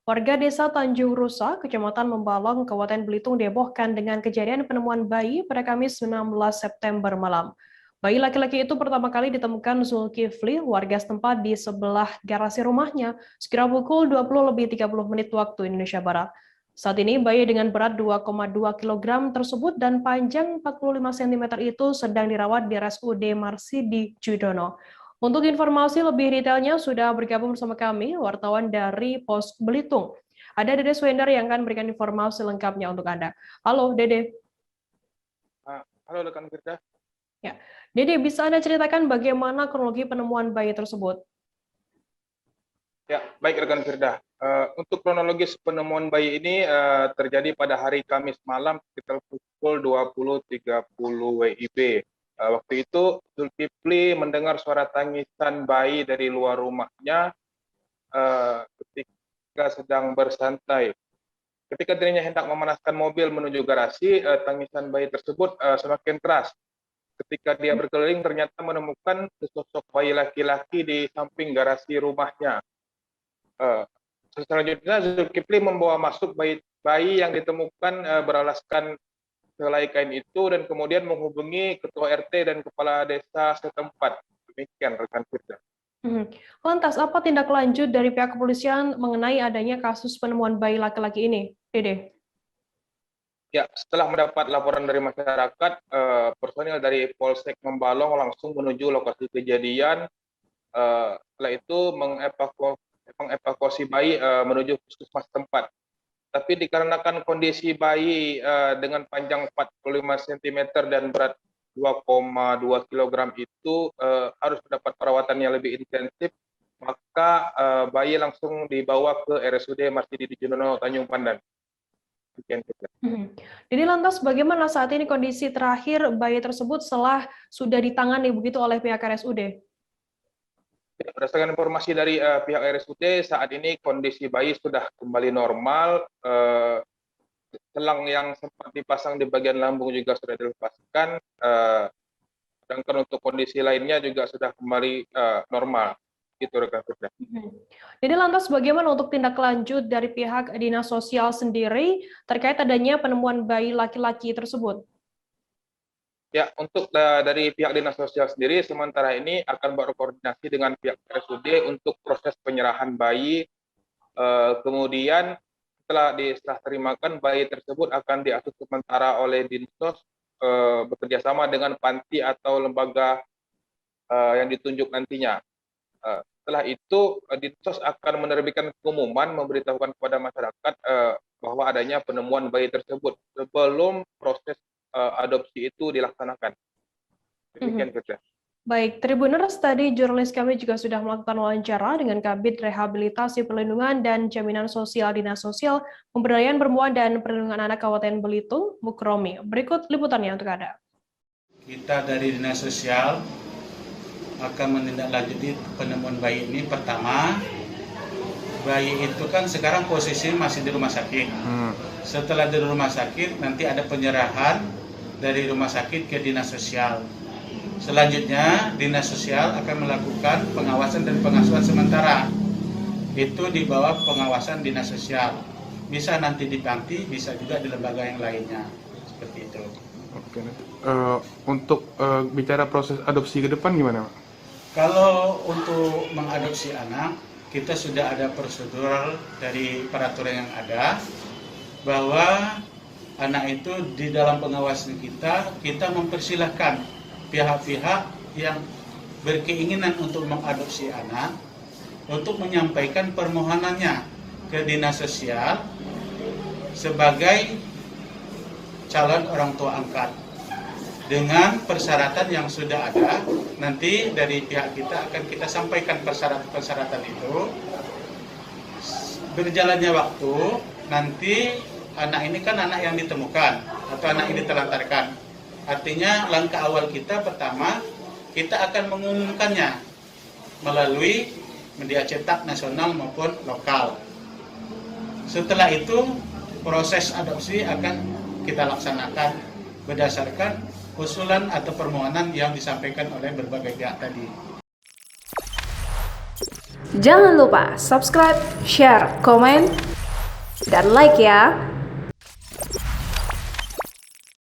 Warga desa Tanjung Rusa, Kecamatan Membalong, Kabupaten Belitung dihebohkan dengan kejadian penemuan bayi pada Kamis 19 September malam. Bayi laki-laki itu pertama kali ditemukan Zulkifli, warga setempat di sebelah garasi rumahnya, sekira pukul 20:30 waktu Indonesia Barat. Saat ini bayi dengan berat 2,2 kg tersebut dan panjang 45 cm itu sedang dirawat di RSUD Marsidi Judono. Untuk informasi lebih detailnya sudah bergabung bersama kami wartawan dari Pos Belitung. Ada Dede Swender yang akan memberikan informasi lengkapnya untuk Anda. Halo Dede. Halo rekan kerja. Ya, Dede, bisa Anda ceritakan bagaimana kronologi penemuan bayi tersebut? Ya, baik rekan Firda. Untuk kronologis penemuan bayi ini terjadi pada hari Kamis malam sekitar pukul 20.30 WIB. Waktu itu Zulkifli mendengar suara tangisan bayi dari luar rumahnya ketika sedang bersantai. Ketika dirinya hendak memanaskan mobil menuju garasi, tangisan bayi tersebut semakin keras. Ketika dia berkeliling, ternyata menemukan sesosok bayi laki-laki di samping garasi rumahnya. Selanjutnya Zulkifli membawa masuk bayi yang ditemukan beralaskan helai kain itu dan kemudian menghubungi ketua RT dan kepala desa setempat. Demikian rekan Firda. Lantas apa tindak lanjut dari pihak kepolisian mengenai adanya kasus penemuan bayi laki-laki ini, Dede? Ya, setelah mendapat laporan dari masyarakat, personil dari Polsek Membalong langsung menuju lokasi kejadian. Setelah itu mengevakuasi bayi menuju puskesmas tempat. Tapi dikarenakan kondisi bayi dengan panjang 45 cm dan berat 2,2 kg itu harus mendapat perawatan yang lebih intensif, maka bayi langsung dibawa ke RSUD Marsidi Judono Tanjung Pandan. Jadi lantas bagaimana saat ini kondisi terakhir bayi tersebut setelah sudah ditangani begitu oleh pihak RSUD? Berdasarkan informasi dari pihak RSUD, saat ini kondisi bayi sudah kembali normal. Selang yang sempat dipasang di bagian lambung juga sudah dilepaskan. Sedangkan untuk kondisi lainnya juga sudah kembali normal. Gitu rekan Firda. Jadi lantas bagaimana untuk tindak lanjut dari pihak Dinas Sosial sendiri terkait adanya penemuan bayi laki-laki tersebut? Ya, untuk dari pihak Dinas Sosial sendiri, sementara ini akan berkoordinasi dengan pihak RSUD untuk proses penyerahan bayi. Kemudian setelah terimakan, bayi tersebut akan diasuh sementara oleh Dinsos bekerjasama dengan panti atau lembaga yang ditunjuk nantinya. Setelah itu, Dinsos akan menerbitkan pengumuman memberitahukan kepada masyarakat bahwa adanya penemuan bayi tersebut sebelum proses adopsi itu dilaksanakan. Demikian kerja. Baik, Tribuners, tadi jurnalis kami juga sudah melakukan wawancara dengan Kabid Rehabilitasi Perlindungan dan Jaminan Sosial Dinas Sosial, Pemberdayaan Perempuan dan Perlindungan Anak Kabupaten Belitung, Mukromi. Berikut liputannya untuk Anda. Kita dari Dinas Sosial akan menindaklanjuti penemuan bayi ini. Pertama, bayi itu kan sekarang posisi masih di rumah sakit. Setelah di rumah sakit, nanti ada penyerahan dari rumah sakit ke Dinas Sosial. Selanjutnya, Dinas Sosial akan melakukan pengawasan dan pengasuhan sementara. Itu di bawah pengawasan Dinas Sosial. Bisa nanti di panti, bisa juga di lembaga yang lainnya. Seperti itu. Oke. Untuk bicara proses adopsi ke depan gimana, Pak? Kalau untuk mengadopsi anak, kita sudah ada prosedur dari peraturan yang ada, bahwa anak itu di dalam pengawasan kita mempersilahkan pihak-pihak yang berkeinginan untuk mengadopsi anak untuk menyampaikan permohonannya ke Dinas Sosial sebagai calon orang tua angkat dengan persyaratan yang sudah ada. Nanti dari pihak kita akan kita sampaikan persyaratan itu. Berjalannya waktu, nanti anak ini kan anak yang ditemukan atau anak yang ditelantarkan. Artinya langkah awal kita pertama, kita akan mengumumkannya melalui media cetak nasional maupun lokal. Setelah itu, proses adopsi akan kita laksanakan berdasarkan usulan atau permohonan yang disampaikan oleh berbagai pihak tadi. Jangan lupa subscribe, share, komen, dan like ya.